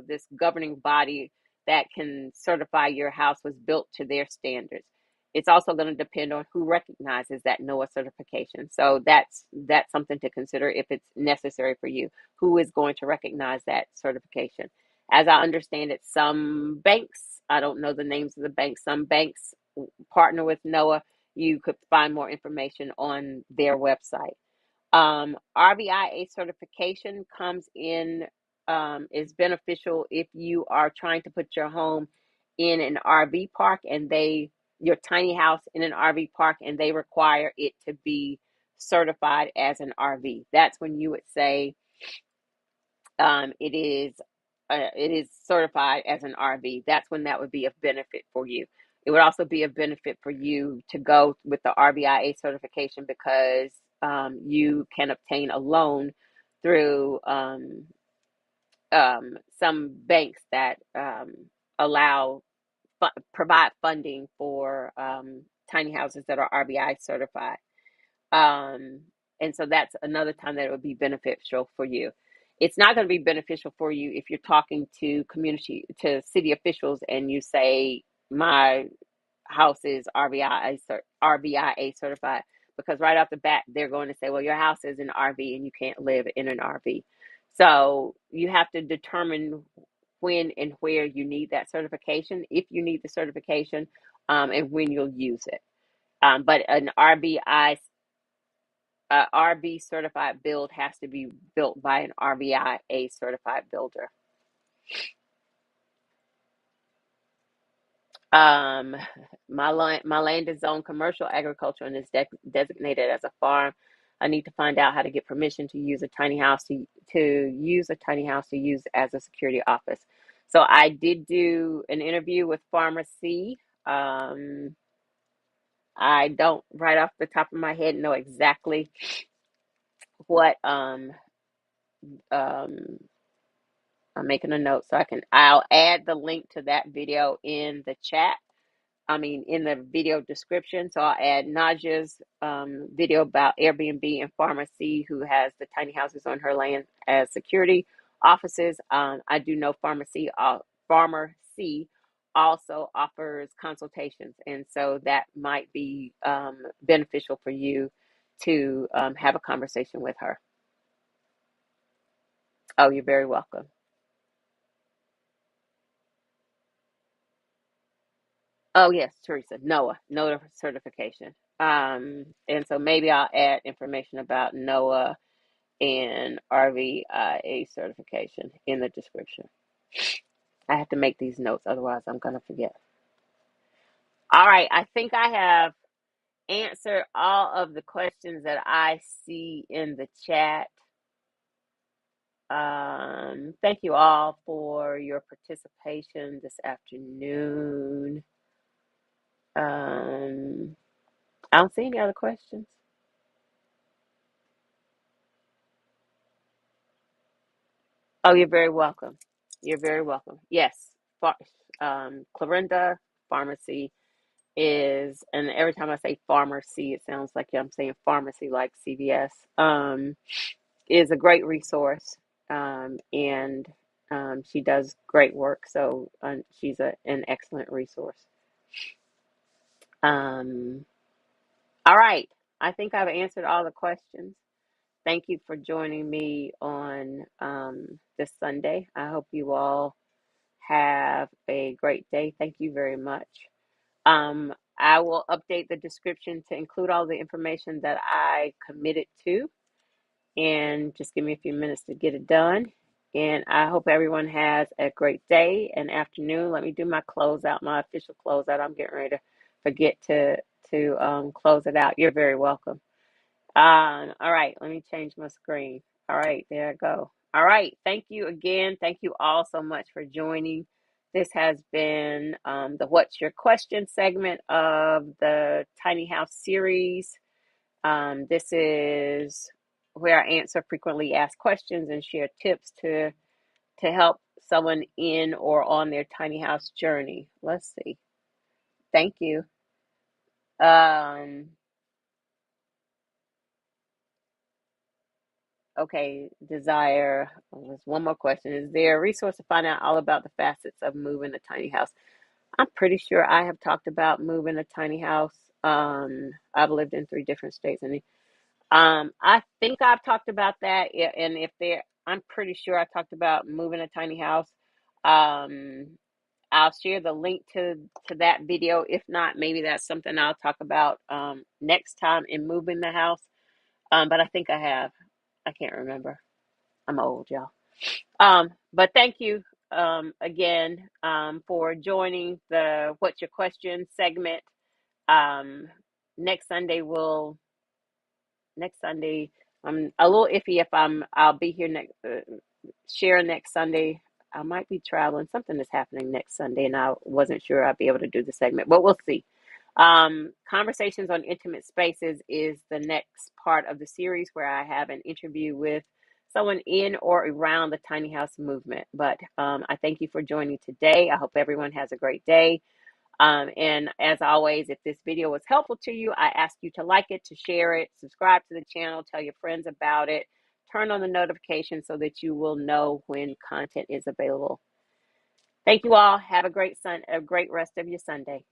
this governing body that can certify your house was built to their standards. It's also going to depend on who recognizes that NOAA certification. So that's something to consider if it's necessary for you. Who is going to recognize that certification? As I understand it, some banks, I don't know the names of the banks, some banks partner with NOAA. You could find more information on their website. RVIA certification comes in, is beneficial if you are trying to put your home in an RV park and your tiny house in an RV park, and they require it to be certified as an RV. That's when you would say, it is certified as an RV. That's when that would be of benefit for you. It would also be of benefit for you to go with the RVIA certification because you can obtain a loan through some banks that allow provide funding for tiny houses that are RVI certified. Um, and so that's another time that it would be beneficial for you. It's not going to be beneficial for you if you're talking to city officials and you say, my house is RVIA certified, because right off the bat, they're going to say, well, your house is an RV and you can't live in an RV. So you have to determine when and where you need that certification, if you need the certification, and when you'll use it. But an RV certified build has to be built by an RVIA certified builder. Um, my land is zoned commercial agriculture and is designated as a farm. I need to find out how to get permission to use a tiny house to use a tiny house to use as a security office. So I did do an interview with Farmer C. I don't right off the top of my head know exactly what um I'm making a note so I'll add the link to that video in the chat. I mean, in the video description. So I'll add Naja's video about Airbnb and Pharmacy, who has the tiny houses on her land as security offices. I do know Pharmacy also offers consultations. And so that might be beneficial for you to have a conversation with her. Oh, you're very welcome. Oh, yes, Teresa, NOAA certification. And so maybe I'll add information about NOAA and RVIA certification in the description. I have to make these notes, otherwise I'm going to forget. All right, I think I have answered all of the questions that I see in the chat. Thank you all for your participation this afternoon. I don't see any other questions. Oh, you're very welcome. You're very welcome. Yes, Clarinda Pharmacy and every time I say pharmacy, it sounds like I'm saying pharmacy like CVS, is a great resource. And she does great work. So she's an excellent resource. Um, all right. I think I've answered all the questions. Thank you for joining me on this Sunday. I hope you all have a great day. Thank you very much. I will update the description to include all the information that I committed to, and just give me a few minutes to get it done. And I hope everyone has a great day and afternoon. Let me do my closeout, my official closeout. I'm getting ready to forget to close it out. You're very welcome. All right, let me change my screen. All right, there I go. All right, thank you again. Thank you all so much for joining. This has been the What's Your Question segment of the Tiny House series. This is where I answer frequently asked questions and share tips to help someone in or on their tiny house journey. Let's see. Thank you. Um, Okay, Desire. There's one more question. Is there a resource to find out all about the facets of moving a tiny house? I'm pretty sure I have talked about moving a tiny house. I've lived in 3 different states, and I think I've talked about that. And if there, I'm pretty sure I talked about moving a tiny house. Um, I'll share the link to that video. If not, maybe that's something I'll talk about next time in moving the house. But I think I have. I can't remember. I'm old, y'all. But thank you again for joining the What's Your Question segment. Um, next Sunday will next Sunday. I'm a little iffy if I'll be here next share next Sunday. I might be traveling. Something is happening next Sunday, and I wasn't sure I'd be able to do the segment, but we'll see. Conversations on Intimate Spaces is the next part of the series where I have an interview with someone in or around the tiny house movement. But I thank you for joining today. I hope everyone has a great day. And as always, if this video was helpful to you, I ask you to like it, to share it, subscribe to the channel, tell your friends about it, turn on the notifications so that you will know when content is available. Thank you all. Have a great rest of your Sunday.